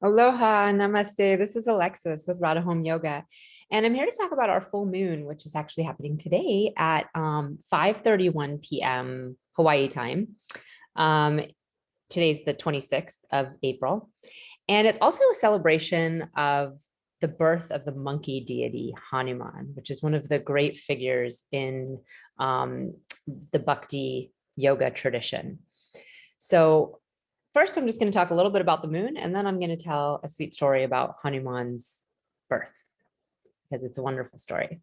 Aloha, namaste. This is Alexis with Radha Home Yoga. And I'm here to talk about our full moon, which is actually happening today at 5:31 p.m. Hawaii time. Um, Today's the 26th of April. And it's also a celebration of the birth of the monkey deity Hanuman, which is one of the great figures in the Bhakti yoga tradition. So first, I'm just going to talk a little bit about the moon, and then I'm going to tell a sweet story about Hanuman's birth, because it's a wonderful story.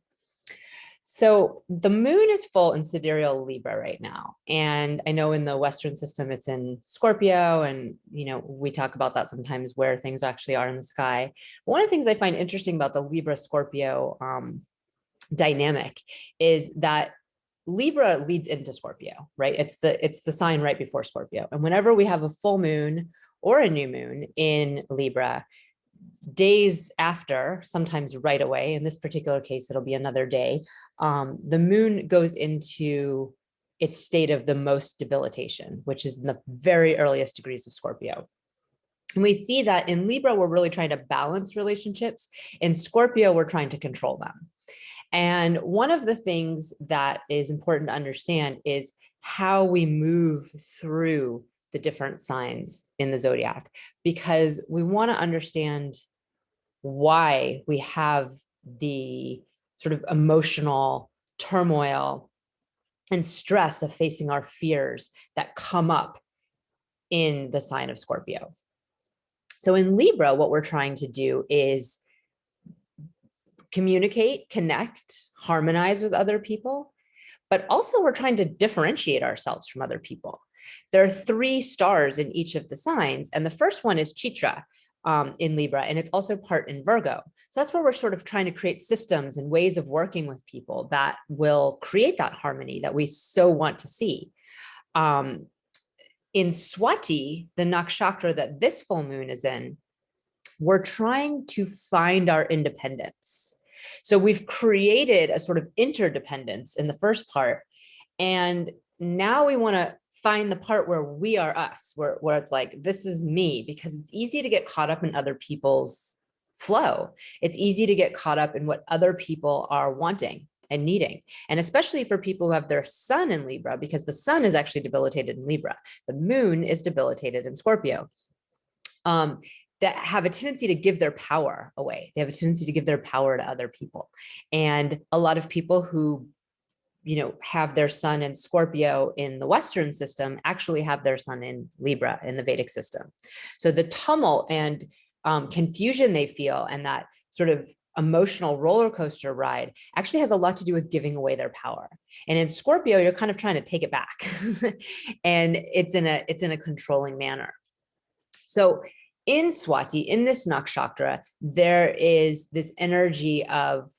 So the moon is full in sidereal Libra right now. And I know in the Western system, it's in Scorpio. And, we talk about that sometimes where things actually are in the sky. But one of the things I find interesting about the Libra Scorpio dynamic is that Libra leads into Scorpio, right? It's the sign right before Scorpio. And whenever we have a full moon or a new moon in Libra, days after, sometimes right away, in this particular case, it'll be another day, the moon goes into its state of the most debilitation, which is in the very earliest degrees of Scorpio. And we see that in Libra, we're really trying to balance relationships. In Scorpio, we're trying to control them. And one of the things that is important to understand is how we move through the different signs in the zodiac, because we want to understand why we have the sort of emotional turmoil and stress of facing our fears that come up in the sign of Scorpio. So in Libra, what we're trying to do is communicate, connect, harmonize with other people, but also we're trying to differentiate ourselves from other people. There are 3 stars in each of the signs, and the first one is Chitra in Libra, and it's also part in Virgo. So that's where we're sort of trying to create systems and ways of working with people that will create that harmony that we so want to see. In Swati, the nakshatra that this full moon is in, we're trying to find our independence. So we've created a sort of interdependence in the first part. And now we want to find the part where we are us, where it's like, this is me, because it's easy to get caught up in other people's flow. It's easy to get caught up in what other people are wanting and needing. And especially for people who have their sun in Libra, because the sun is actually debilitated in Libra. The moon is debilitated in Scorpio. That have a tendency to give their power away. They have a tendency to give their power to other people. And a lot of people who, have their sun in Scorpio in the Western system actually have their sun in Libra in the Vedic system. So the tumult and confusion they feel and that sort of emotional roller coaster ride actually has a lot to do with giving away their power. And in Scorpio, you're kind of trying to take it back. And it's in a controlling manner. So in Swati, in this nakshatra, there is this energy of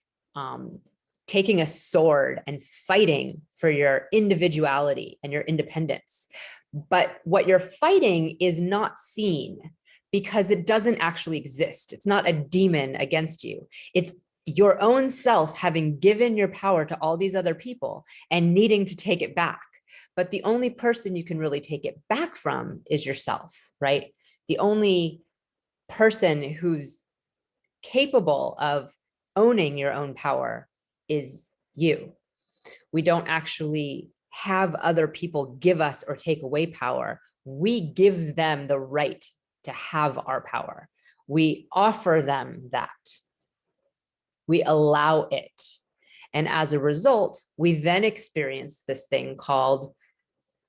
taking a sword and fighting for your individuality and your independence. But what you're fighting is not seen because it doesn't actually exist. It's not a demon against you. It's your own self having given your power to all these other people and needing to take it back. But the only person you can really take it back from is yourself, right? The only person who's capable of owning your own power is you. We don't actually have other people give us or take away power. We give them the right to have our power. We offer them that. We allow it. And as a result, we then experience this thing called,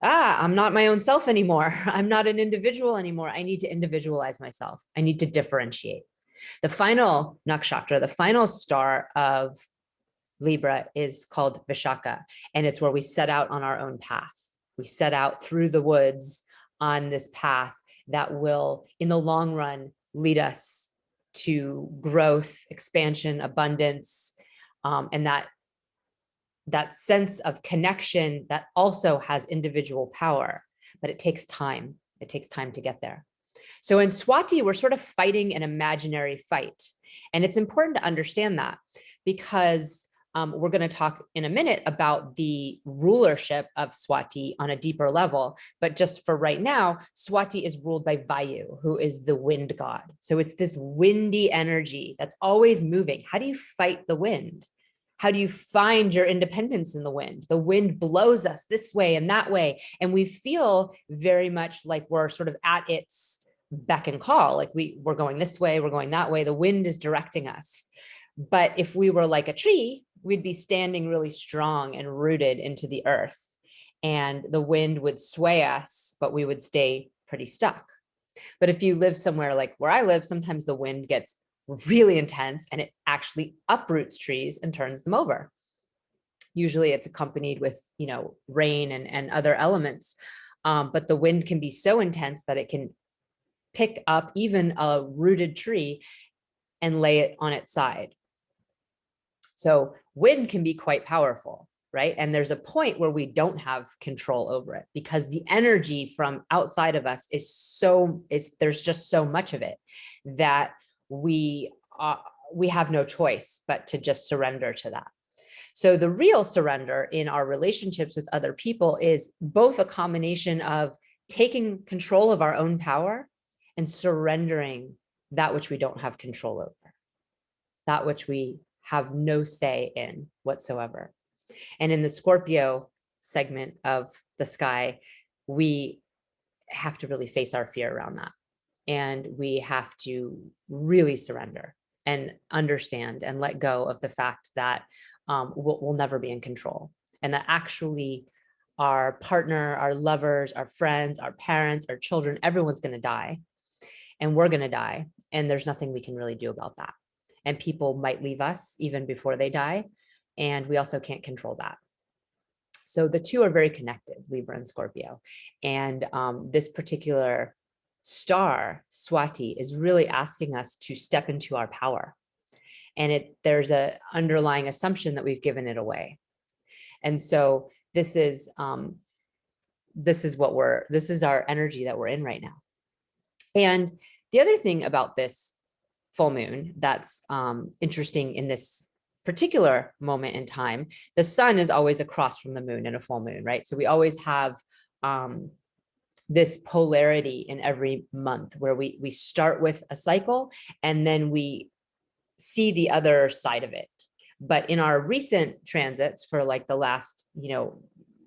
I'm not my own self anymore. I'm not an individual anymore. I need to individualize myself. I need to differentiate. The final nakshatra, the final star of Libra is called Vishaka, and it's where we set out on our own path. We set out through the woods on this path that will, in the long run, lead us to growth, expansion, abundance, and that sense of connection that also has individual power, but it takes time. It takes time to get there. So in Swati, we're sort of fighting an imaginary fight. And it's important to understand that because We're going to talk in a minute about the rulership of Swati on a deeper level. But just for right now, Swati is ruled by Vayu, who is the wind god. So it's this windy energy that's always moving. How do you fight the wind? How do you find your independence in the wind? The wind blows us this way and that way. And we feel very much like we're sort of at its beck and call. Like we're going this way, we're going that way. The wind is directing us. But if we were like a tree, we'd be standing really strong and rooted into the earth. And the wind would sway us, but we would stay pretty stuck. But if you live somewhere like where I live, sometimes the wind gets really intense and it actually uproots trees and turns them over. Usually it's accompanied with, rain and other elements. But the wind can be so intense that it can pick up even a rooted tree and lay it on its side. So wind can be quite powerful, right? And there's a point where we don't have control over it because the energy from outside of us there's just so much of it that we have no choice but to just surrender to that. So the real surrender in our relationships with other people is both a combination of taking control of our own power and surrendering that which we don't have control over, that which we have no say in whatsoever. And in the Scorpio segment of the sky, we have to really face our fear around that. And we have to really surrender and understand and let go of the fact that we'll never be in control. And that actually our partner, our lovers, our friends, our parents, our children, everyone's going to die. And we're going to die. And there's nothing we can really do about that. And people might leave us even before they die. And we also can't control that. So the two are very connected, Libra and Scorpio. And this particular star, Swati, is really asking us to step into our power. And there's an underlying assumption that we've given it away. And so this is our energy that we're in right now. And the other thing about this full moon that's interesting in this particular moment in time, the sun is always across from the moon in a full moon, right? So we always have this polarity in every month where we start with a cycle and then we see the other side of it. But in our recent transits for like the last,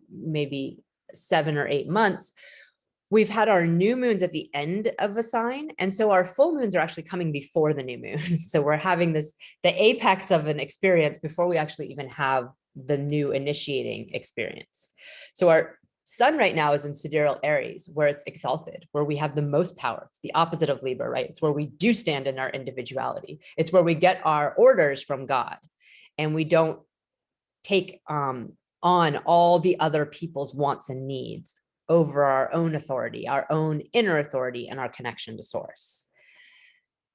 maybe 7 or 8 months, we've had our new moons at the end of a sign. And so our full moons are actually coming before the new moon. So we're having the apex of an experience before we actually even have the new initiating experience. So our sun right now is in sidereal Aries, where it's exalted, where we have the most power. It's the opposite of Libra, right? It's where we do stand in our individuality. It's where we get our orders from God and we don't take on all the other people's wants and needs over our own authority, our own inner authority, and our connection to source.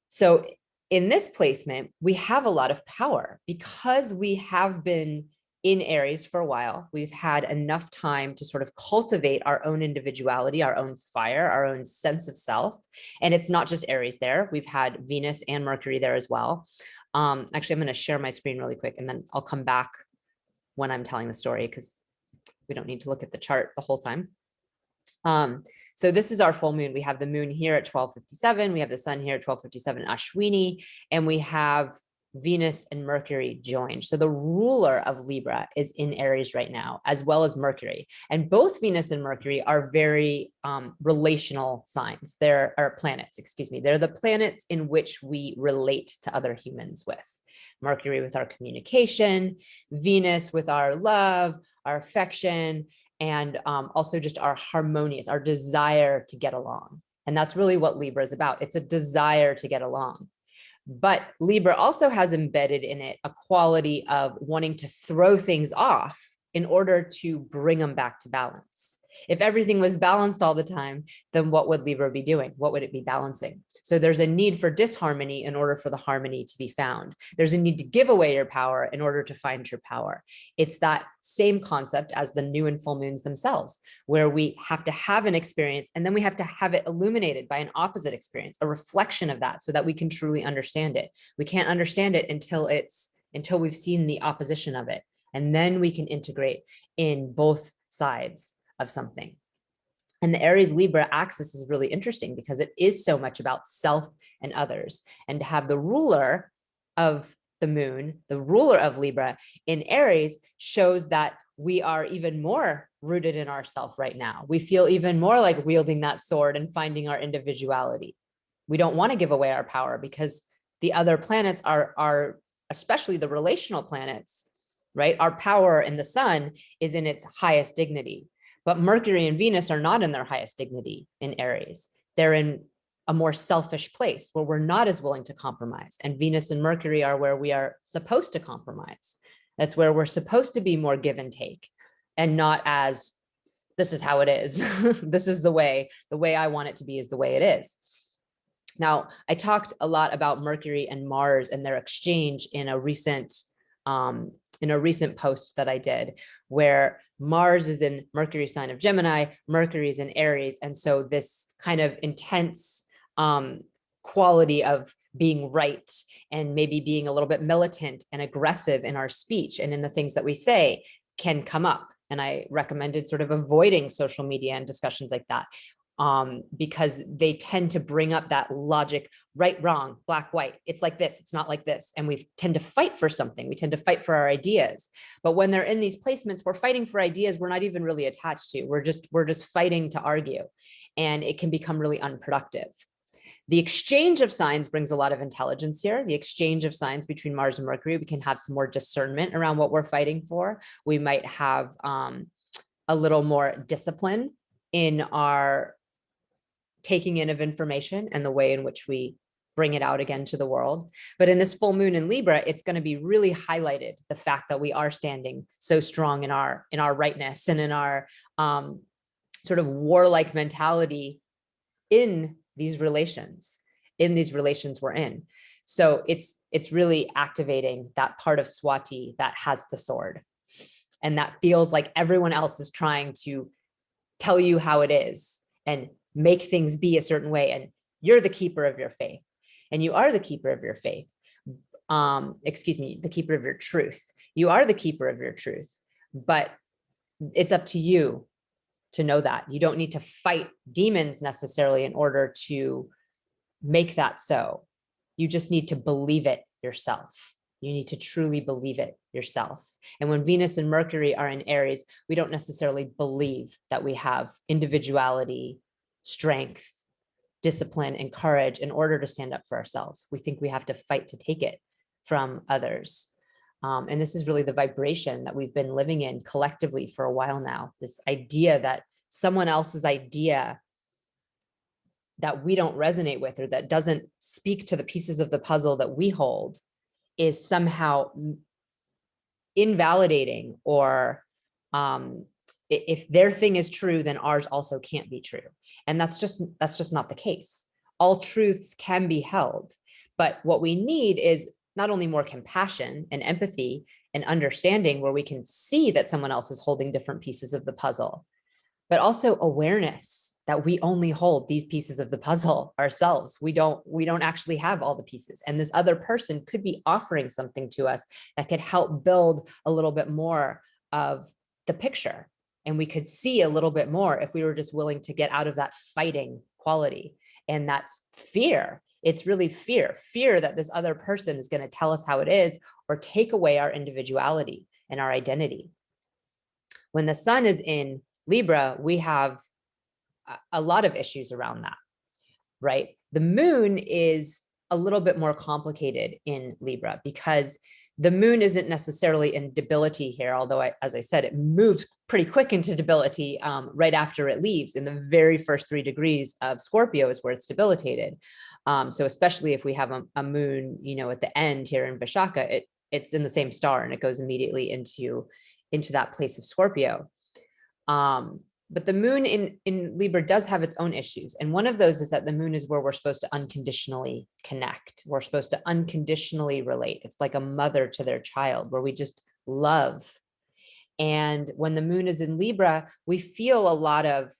So in this placement, we have a lot of power because we have been in Aries for a while. We've had enough time to sort of cultivate our own individuality, our own fire, our own sense of self. And it's not just Aries there. We've had Venus and Mercury there as well. Actually, I'm going to share my screen really quick, and then I'll come back when I'm telling the story because we don't need to look at the chart the whole time. So this is our full moon. We have the moon here at 12:57. We have the sun here at 12:57 Ashwini, and we have Venus and Mercury joined. So the ruler of Libra is in Aries right now, as well as Mercury. And both Venus and Mercury are very relational signs. They're planets, excuse me. They're the planets in which we relate to other humans with. Mercury with our communication, Venus with our love, our affection, and also just our harmonious, our desire to get along. And that's really what Libra is about. It's a desire to get along. But Libra also has embedded in it a quality of wanting to throw things off in order to bring them back to balance. If everything was balanced all the time, then what would Libra be doing? What would it be balancing? So there's a need for disharmony in order for the harmony to be found. There's a need to give away your power in order to find your power. It's that same concept as the new and full moons themselves, where we have to have an experience and then we have to have it illuminated by an opposite experience, a reflection of that so that we can truly understand it. We can't understand it until it's until we've seen the opposition of it. And then we can integrate in both sides of something. And the Aries Libra axis is really interesting because it is so much about self and others. And to have the ruler of the moon, the ruler of Libra in Aries, shows that we are even more rooted in ourself right now. We feel even more like wielding that sword and finding our individuality. We don't want to give away our power because the other planets are especially the relational planets, right? Our power in the sun is in its highest dignity. But Mercury and Venus are not in their highest dignity in Aries. They're in a more selfish place where we're not as willing to compromise. And Venus and Mercury are where we are supposed to compromise. That's where we're supposed to be more give and take, and not as, this is how it is. This is the way I want it to be is the way it is. Now, I talked a lot about Mercury and Mars and their exchange in a recent post that I did, where Mars is in Mercury sign of Gemini, Mercury is in Aries. And so this kind of intense quality of being right and maybe being a little bit militant and aggressive in our speech and in the things that we say can come up. And I recommended sort of avoiding social media and discussions like that. Because they tend to bring up that logic, right, wrong, black, white. It's like this, it's not like this. And we tend to fight for something. We tend to fight for our ideas. But when they're in these placements, we're fighting for ideas we're not even really attached to. We're just fighting to argue. And it can become really unproductive. The exchange of signs brings a lot of intelligence here. The exchange of signs between Mars and Mercury, we can have some more discernment around what we're fighting for. We might have a little more discipline in our taking in of information and the way in which we bring it out again to the world. But in this full moon in Libra, it's going to be really highlighted, the fact that we are standing so strong in our rightness and in our sort of warlike mentality in these relations we're in. So it's really activating that part of Swati that has the sword, and that feels like everyone else is trying to tell you how it is and make things be a certain way. And you're the keeper of your faith, and you are the keeper of your faith. The keeper of your truth. You are the keeper of your truth, but it's up to you to know that. You don't need to fight demons necessarily in order to make that so. You just need to believe it yourself. You need to truly believe it yourself. And when Venus and Mercury are in Aries, we don't necessarily believe that we have individuality, strength, discipline, and courage in order to stand up for ourselves. We think we have to fight to take it from others. And this is really the vibration that we've been living in collectively for a while now. This idea that someone else's idea that we don't resonate with, or that doesn't speak to the pieces of the puzzle that we hold, is somehow invalidating, or if their thing is true, then ours also can't be true. And that's just not the case. All truths can be held, but what we need is not only more compassion and empathy and understanding, where we can see that someone else is holding different pieces of the puzzle, but also awareness that we only hold these pieces of the puzzle ourselves. We don't actually have all the pieces. And this other person could be offering something to us that could help build a little bit more of the picture. And we could see a little bit more if we were just willing to get out of that fighting quality. And that's fear. It's really fear that this other person is going to tell us how it is, or take away our individuality and our identity. When the sun is in Libra, we have a lot of issues around that, right? The moon is a little bit more complicated in Libra, because the moon isn't necessarily in debility here, although as I said, it moves pretty quick into debility right after it leaves. In the very first 3 degrees of Scorpio is where it's debilitated. So especially if we have a moon, at the end here in Vishaka, it's in the same star and it goes immediately into that place of Scorpio. But the moon in Libra does have its own issues. And one of those is that the moon is where we're supposed to unconditionally connect. We're supposed to unconditionally relate. It's like a mother to their child, where we just love. And when the moon is in Libra, we feel a lot of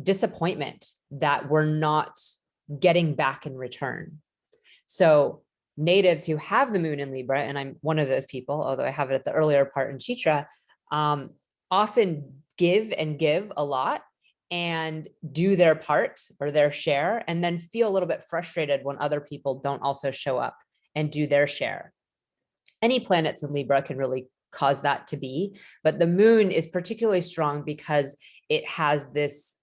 disappointment that we're not getting back in return. So natives who have the moon in Libra, and I'm one of those people, although I have it at the earlier part in Chitra, often give a lot and do their part or their share, and then feel a little bit frustrated when other people don't also show up and do their share. Any planets in Libra can really cause that to be, but the moon is particularly strong because it has this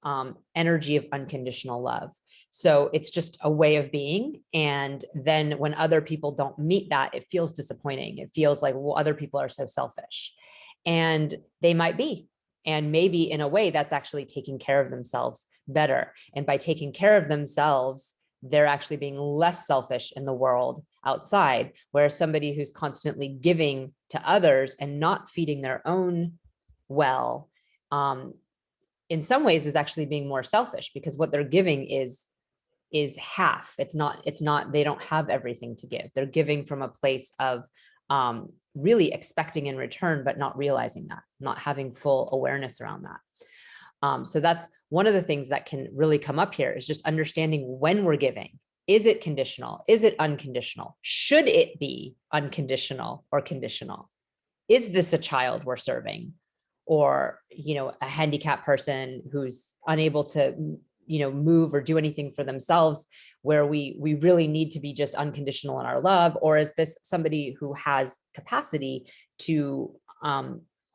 energy of unconditional love. So it's just a way of being. And then when other people don't meet that, it feels disappointing. It feels like, well, other people are so selfish, and they might be. And maybe in a way that's actually taking care of themselves better. And by taking care of themselves, they're actually being less selfish in the world outside, whereas somebody who's constantly giving to others and not feeding their own well, in some ways is actually being more selfish, because what they're giving is half. It's not, they don't have everything to give. They're giving from a place of really expecting in return, but not realizing that, not having full awareness around that. So that's one of the things that can really come up here, is just understanding when we're giving. Is it conditional? Is it unconditional? Should it be unconditional or conditional? Is this a child we're serving, or, a handicapped person who's unable to, move or do anything for themselves, where we really need to be just unconditional in our love? Or is this somebody who has capacity to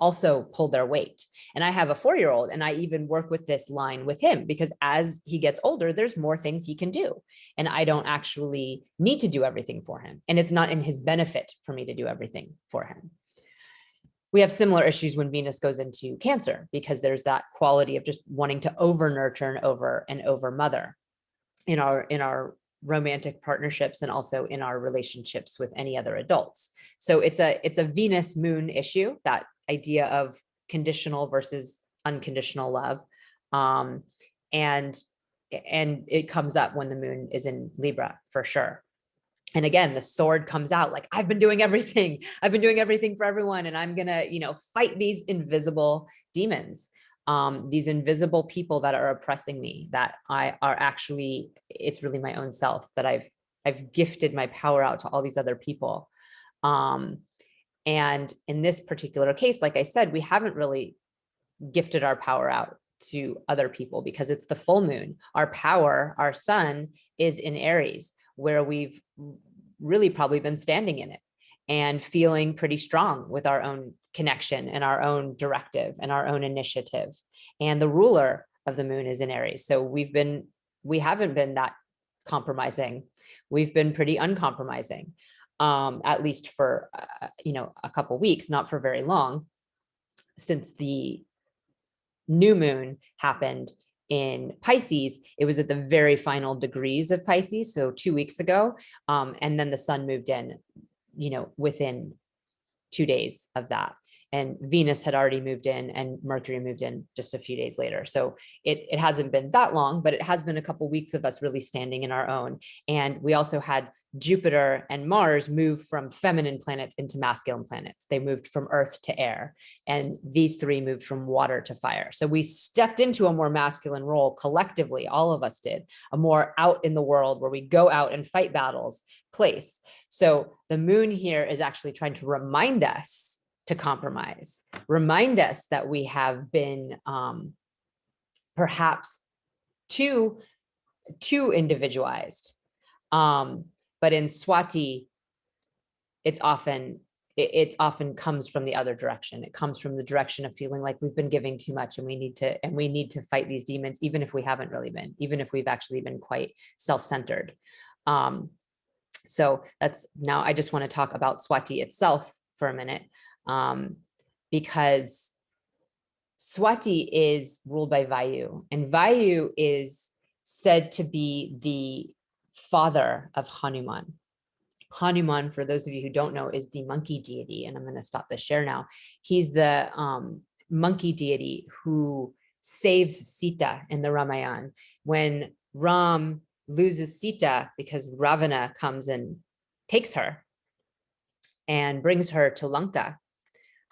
also pull their weight? And I have a 4-year-old, and I even work with this line with him, because as he gets older, there's more things he can do. And I don't actually need to do everything for him. And it's not in his benefit for me to do everything for him. We have similar issues when Venus goes into Cancer, because there's that quality of just wanting to over nurture and over mother in our romantic partnerships, and also in our relationships with any other adults. So it's a Venus moon issue, that idea of conditional versus unconditional love. And it comes up when the moon is in Libra, for sure. And again, the sword comes out like, I've been doing everything for everyone, and I'm gonna, fight these invisible demons, these invisible people that are oppressing me, that it's really my own self, that I've gifted my power out to all these other people. And in this particular case, like I said, we haven't really gifted our power out to other people, because it's the full moon. Our power, our sun, is in Aries, where we've really probably been standing in it and feeling pretty strong with our own connection and our own directive and our own initiative. And the ruler of the moon is in Aries. So we haven't been that compromising. We've been pretty uncompromising, at least for, a couple of weeks, not for very long, since the new moon happened in Pisces. It was at the very final degrees of Pisces, so 2 weeks ago. And then the sun moved in, within 2 days of that. And Venus had already moved in, and Mercury moved in just a few days later. So it hasn't been that long, but it has been a couple of weeks of us really standing in our own. And we also had Jupiter and Mars move from feminine planets into masculine planets. They moved from earth to air, and these three moved from water to fire. So we stepped into a more masculine role collectively, all of us did, a more out in the world, where we go out and fight battles place. So the moon here is actually trying to remind us to compromise, remind us that we have been perhaps too individualized. But in Swati, it often comes from the other direction. It comes from the direction of feeling like we've been giving too much, and we need to fight these demons, even if we haven't really been, even if we've actually been quite self-centered. So now I just want to talk about Swati itself for a minute, because Swati is ruled by Vayu, and Vayu is said to be the father of Hanuman. Hanuman, for those of you who don't know, is the monkey deity, and I'm going to stop the share now. He's the monkey deity who saves Sita in the Ramayana. When Ram loses Sita because Ravana comes and takes her and brings her to Lanka,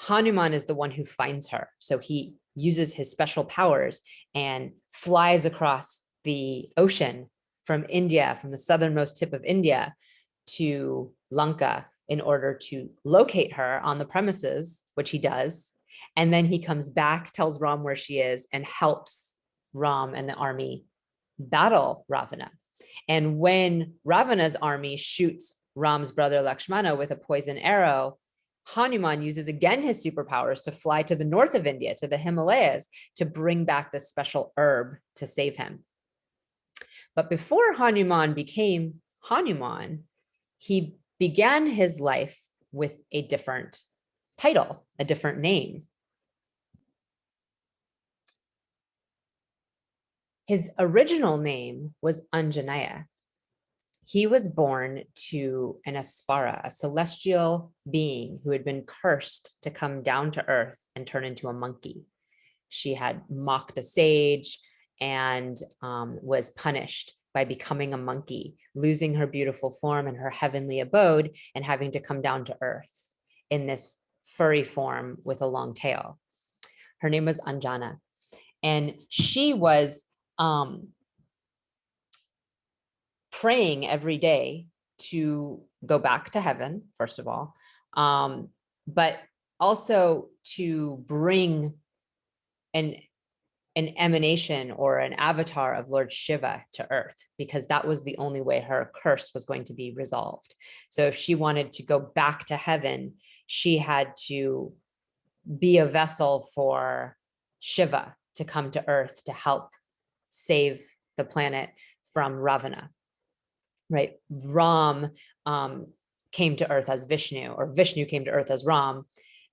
Hanuman is the one who finds her. So he uses his special powers and flies across the ocean from India, from the southernmost tip of India, to Lanka in order to locate her on the premises, which he does. And then he comes back, tells Ram where she is, and helps Ram and the army battle Ravana. And when Ravana's army shoots Ram's brother Lakshmana with a poison arrow, Hanuman uses again his superpowers to fly to the north of India, to the Himalayas, to bring back this special herb to save him. But before Hanuman became Hanuman, he began his life with a different title, a different name. His original name was Anjanaya. He was born to an Aspara, a celestial being who had been cursed to come down to earth and turn into a monkey. She had mocked a sage and was punished by becoming a monkey, losing her beautiful form and her heavenly abode and having to come down to earth in this furry form with a long tail. Her name was Anjana, and she was praying every day to go back to heaven, first of all, but also to bring an emanation or an avatar of Lord Shiva to earth, because that was the only way her curse was going to be resolved. So if she wanted to go back to heaven, she had to be a vessel for Shiva to come to earth to help save the planet from Ravana, right? Ram came to earth as Vishnu, or Vishnu came to earth as Ram,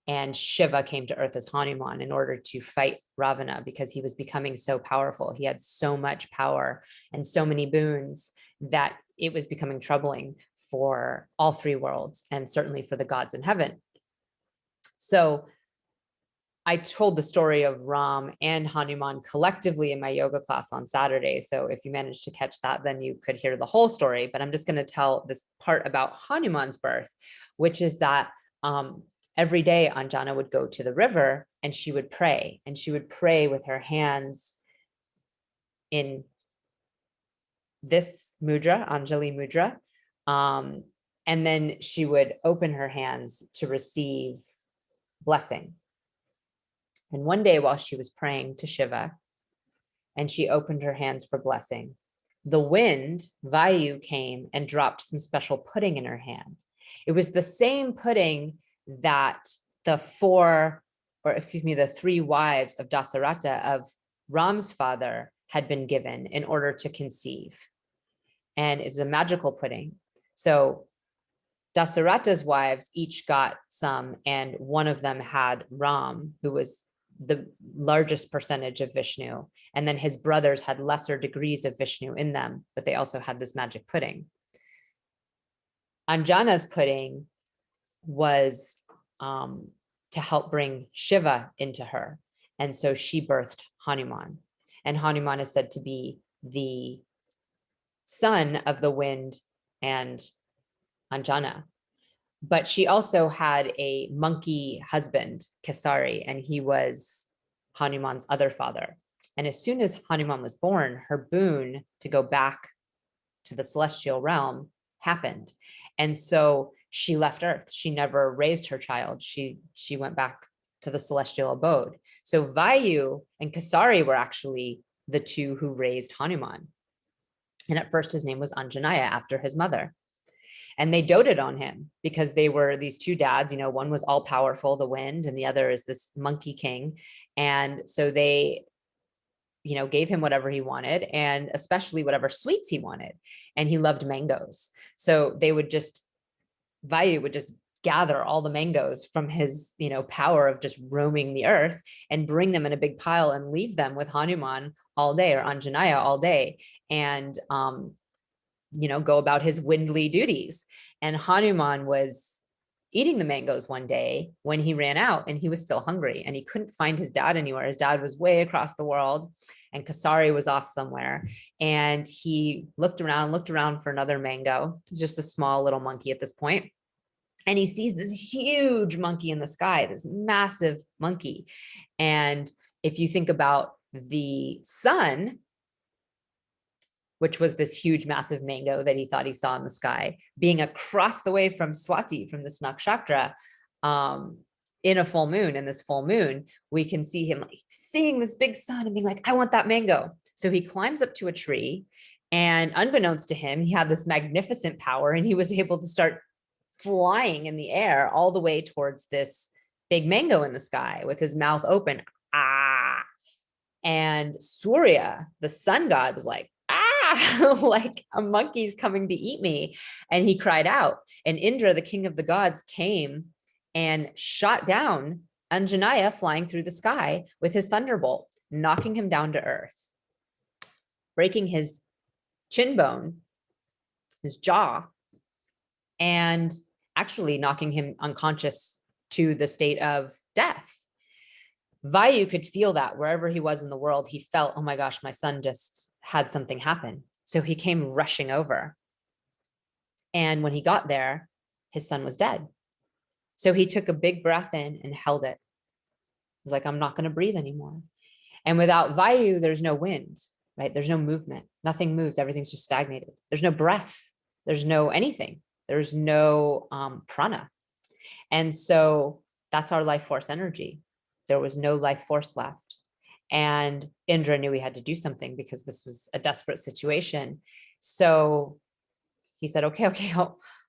and Shiva came to earth as Hanuman in order to fight Ravana, because he was becoming so powerful. He had so much power and so many boons that it was becoming troubling for all three worlds, and certainly for the gods in heaven. So I told the story of Ram and Hanuman collectively in my yoga class on Saturday. So if you managed to catch that, then you could hear the whole story. But I'm just going to tell this part about Hanuman's birth, which is that every day Anjana would go to the river and she would pray. And she would pray with her hands in this mudra, Anjali mudra. And then she would open her hands to receive blessing. And one day while she was praying to Shiva and she opened her hands for blessing, the wind, Vayu, came and dropped some special pudding in her hand. It was the same pudding that the three wives of Dasarata, of Ram's father, had been given in order to conceive. And it's a magical pudding. So Dasarata's wives each got some, and one of them had Ram, who was the largest percentage of Vishnu. And then his brothers had lesser degrees of Vishnu in them, but they also had this magic pudding. Anjana's pudding was to help bring Shiva into her. And so she birthed Hanuman. And Hanuman is said to be the son of the wind and Anjana. But she also had a monkey husband, Kesari, and he was Hanuman's other father. And as soon as Hanuman was born, her boon to go back to the celestial realm happened. And so she left Earth. She never raised her child. She went back to the celestial abode. So Vayu and Kesari were actually the two who raised Hanuman. And at first his name was Anjanaya, after his mother. And they doted on him because they were these two dads, one was all powerful, the wind, and the other is this monkey king. And so they, gave him whatever he wanted, and especially whatever sweets he wanted. And he loved mangoes. So Vayu would just gather all the mangoes from his, power of just roaming the earth and bring them in a big pile and leave them with Hanuman all day, or Anjanaya all day. And, go about his windly duties. And Hanuman was eating the mangoes one day when he ran out, and he was still hungry, and he couldn't find his dad anywhere. His dad was way across the world, and Kesari was off somewhere. And he looked around for another mango. He's just a small little monkey at this point. And he sees this huge monkey in the sky, this massive monkey. And if you think about the sun, which was this huge, massive mango that he thought he saw in the sky, being across the way from Swati, from this nakshatra, in a full moon. In this full moon, we can see him like seeing this big sun and being like, I want that mango. So he climbs up to a tree, and unbeknownst to him, he had this magnificent power, and he was able to start flying in the air all the way towards this big mango in the sky with his mouth open. Ah. And Surya, the sun god, was like, ah, like a monkey's coming to eat me. And he cried out. And Indra, the king of the gods, came and shot down Anjanaya flying through the sky with his thunderbolt, knocking him down to earth, breaking his chin bone, his jaw, and actually knocking him unconscious to the state of death. Vayu could feel that wherever he was in the world. He felt, oh my gosh, my son just had something happen. So he came rushing over. And when he got there, his son was dead. So he took a big breath in and held it. He was like, I'm not going to breathe anymore. And without Vayu, there's no wind, right? There's no movement. Nothing moves. Everything's just stagnated. There's no breath. There's no anything. There's no prana. And so that's our life force energy. There was no life force left. And Indra knew he had to do something because this was a desperate situation. So he said, okay,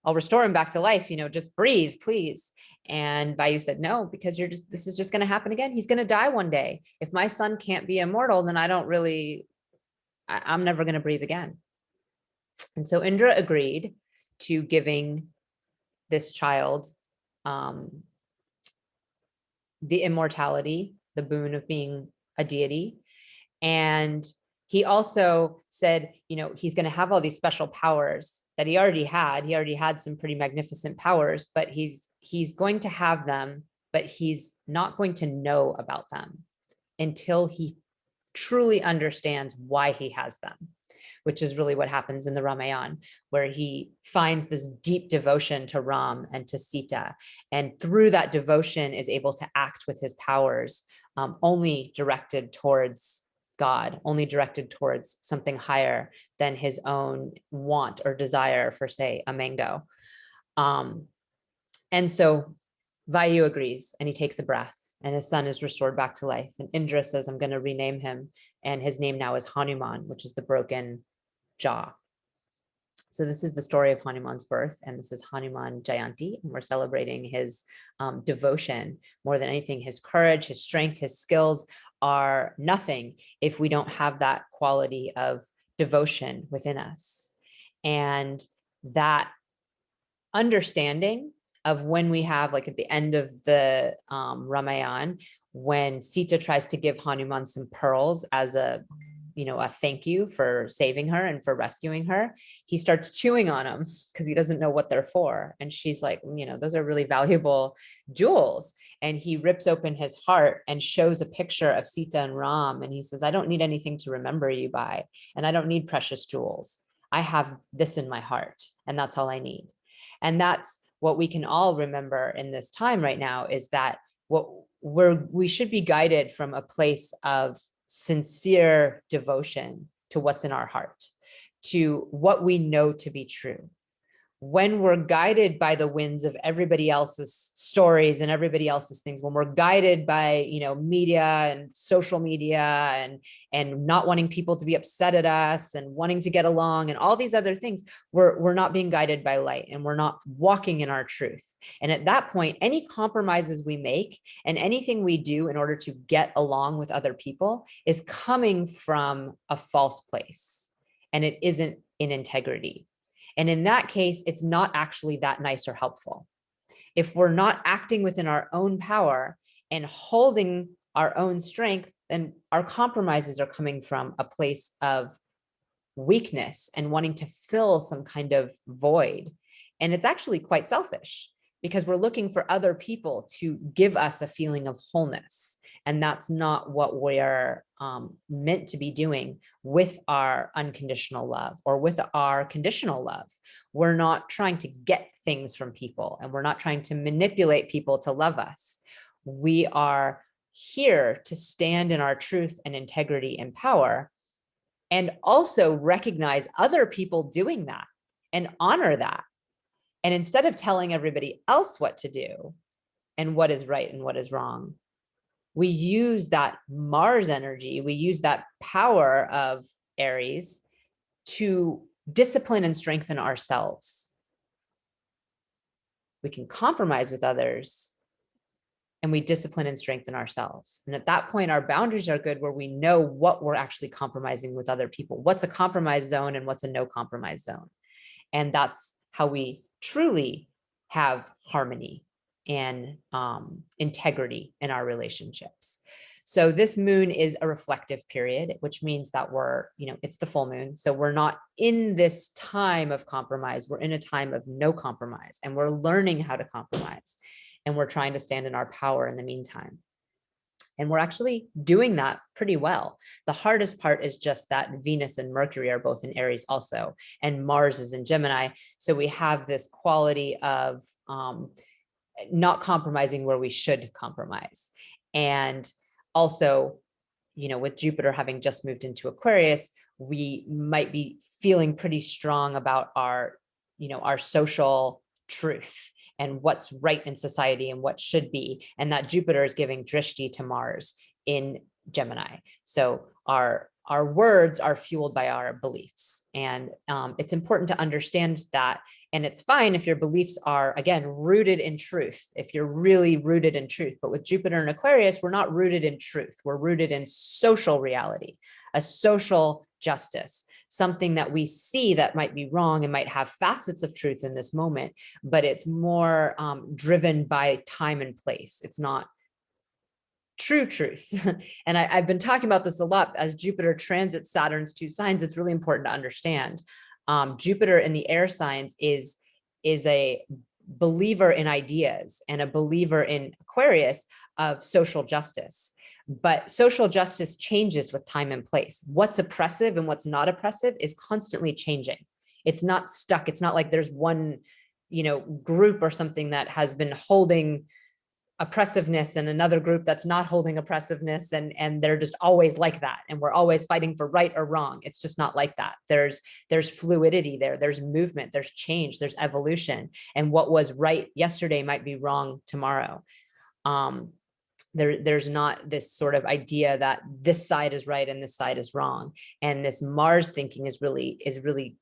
I'll restore him back to life. Just breathe, please. And Vayu said, no, because this is just going to happen again. He's going to die one day. If my son can't be immortal, then I'm never going to breathe again. And so Indra agreed to giving this child the immortality, the boon of being a deity. And he also said, he's going to have all these special powers that he already had. He already had some pretty magnificent powers, but he's going to have them, but he's not going to know about them until he truly understands why he has them, which is really what happens in the Ramayana, where he finds this deep devotion to Ram and to Sita. And through that devotion is able to act with his powers, only directed towards God, only directed towards something higher than his own want or desire for, say, a mango. And so Vayu agrees, and he takes a breath, and his son is restored back to life. And Indra says, I'm going to rename him. And his name now is Hanuman, which is the broken jaw. So this is the story of Hanuman's birth, and this is Hanuman Jayanti, and we're celebrating his devotion. More than anything, his courage, his strength, his skills are nothing if we don't have that quality of devotion within us. And that understanding of when we have, like at the end of the Ramayana, when Sita tries to give Hanuman some pearls as a thank you for saving her and for rescuing her, he starts chewing on them because he doesn't know what they're for. And she's like, those are really valuable jewels. And he rips open his heart and shows a picture of Sita and Ram. And he says, I don't need anything to remember you by, and I don't need precious jewels. I have this in my heart, and that's all I need. And that's what we can all remember in this time right now, is that we should be guided from a place of sincere devotion to what's in our heart, to what we know to be true. When we're guided by the winds of everybody else's stories and everybody else's things, when we're guided by, media and social media and not wanting people to be upset at us and wanting to get along and all these other things, we're not being guided by light, and we're not walking in our truth. And at that point, any compromises we make and anything we do in order to get along with other people is coming from a false place, and it isn't in integrity. And in that case, it's not actually that nice or helpful. If we're not acting within our own power and holding our own strength, then our compromises are coming from a place of weakness and wanting to fill some kind of void. And it's actually quite selfish, because we're looking for other people to give us a feeling of wholeness. And that's not what we're meant to be doing with our unconditional love or with our conditional love. We're not trying to get things from people, and we're not trying to manipulate people to love us. We are here to stand in our truth and integrity and power, and also recognize other people doing that and honor that. And instead of telling everybody else what to do and what is right and what is wrong, we use that Mars energy, we use that power of Aries to discipline and strengthen ourselves. We can compromise with others, and we discipline and strengthen ourselves. And at that point, our boundaries are good, where we know what we're actually compromising with other people. What's a compromise zone and what's a no compromise zone? And that's how we truly have harmony and integrity in our relationships. So this moon is a reflective period, which means that we're, it's the full moon. So we're not in this time of compromise. We're in a time of no compromise, and we're learning how to compromise, and we're trying to stand in our power in the meantime. And we're actually doing that pretty well. The hardest part is just that Venus and Mercury are both in Aries also, and Mars is in Gemini. So we have this quality of not compromising where we should compromise. And also, with Jupiter having just moved into Aquarius, we might be feeling pretty strong about our social truth and what's right in society and what should be. And that Jupiter is giving drishti to Mars in Gemini. So our words are fueled by our beliefs. And it's important to understand that. And it's fine if your beliefs are, again, rooted in truth, if you're really rooted in truth. But with Jupiter and Aquarius, we're not rooted in truth. We're rooted in social reality, a social justice, something that we see that might be wrong and might have facets of truth in this moment, but it's more driven by time and place. It's not true truth. And I've been talking about this a lot. As Jupiter transits Saturn's two signs, it's really important to understand. Jupiter in the air signs is a believer in ideas and a believer in Aquarius of social justice. But social justice changes with time and place. What's oppressive and what's not oppressive is constantly changing. It's not stuck. It's not like there's one, group or something that has been holding oppressiveness and another group that's not holding oppressiveness, and they're just always like that, and we're always fighting for right or wrong. It's just not like that. There's fluidity there, there's movement, there's change, there's evolution, and what was right yesterday might be wrong tomorrow. There's not this sort of idea that this side is right and this side is wrong. And this Mars thinking is really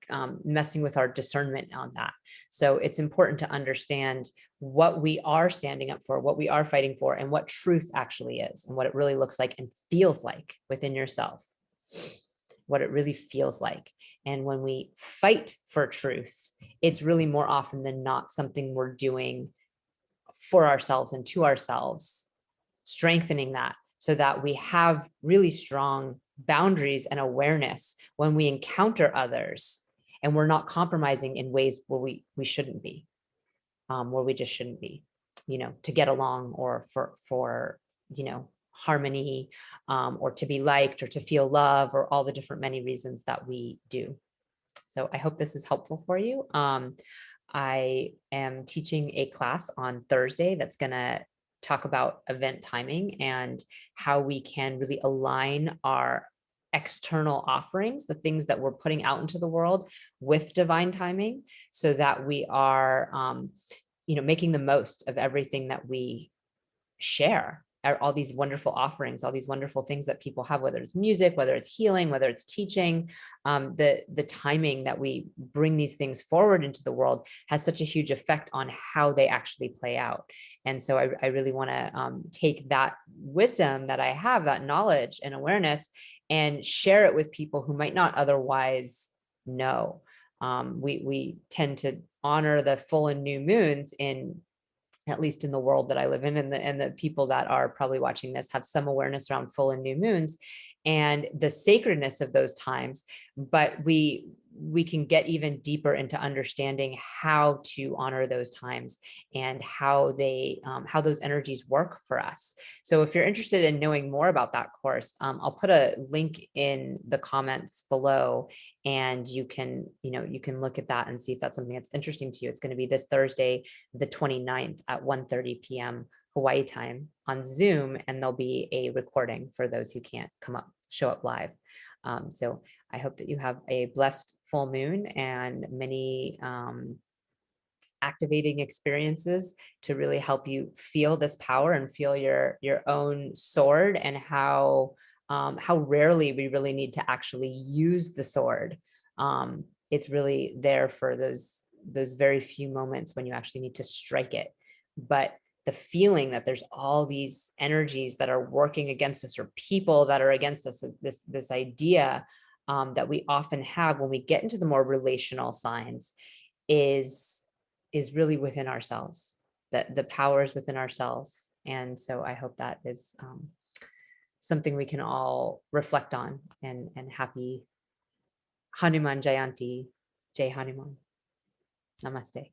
messing with our discernment on that. So it's important to understand what we are standing up for, what we are fighting for, and what truth actually is, and what it really looks like and feels like within yourself, what it really feels like. And when we fight for truth, it's really more often than not something we're doing for ourselves and to ourselves, strengthening that so that we have really strong boundaries and awareness when we encounter others, and we're not compromising in ways where we shouldn't be, where we just shouldn't be, to get along, or for harmony, or to be liked, or to feel love, or all the different many reasons that we do. So I hope this is helpful for you. I am teaching a class on Thursday that's going to talk about event timing and how we can really align our external offerings, the things that we're putting out into the world, with divine timing, so that we are, making the most of everything that we share, all these wonderful offerings, all these wonderful things that people have, whether it's music, whether it's healing, whether it's teaching. The timing that we bring these things forward into the world has such a huge effect on how they actually play out. And so I really want to take that wisdom that I have, that knowledge and awareness, and share it with people who might not otherwise know. We tend to honor the full and new moons, at least in the world that I live in, and the people that are probably watching this have some awareness around full and new moons and the sacredness of those times. But we can get even deeper into understanding how to honor those times and how those energies work for us. So if you're interested in knowing more about that course, I'll put a link in the comments below, and you can look at that and see if that's something that's interesting to you. It's going to be this Thursday, the 29th at 1:30 p.m. Hawaii time on Zoom, and there'll be a recording for those who can't show up live. So I hope that you have a blessed full moon and many activating experiences to really help you feel this power and feel your own sword, and how rarely we really need to actually use the sword. It's really there for those very few moments when you actually need to strike it. But the feeling that there's all these energies that are working against us, or people that are against us, this idea that we often have when we get into the more relational signs is really within ourselves, that the power is within ourselves. And so I hope that is something we can all reflect on. And happy Hanuman Jayanti. Jai Hanuman. Namaste.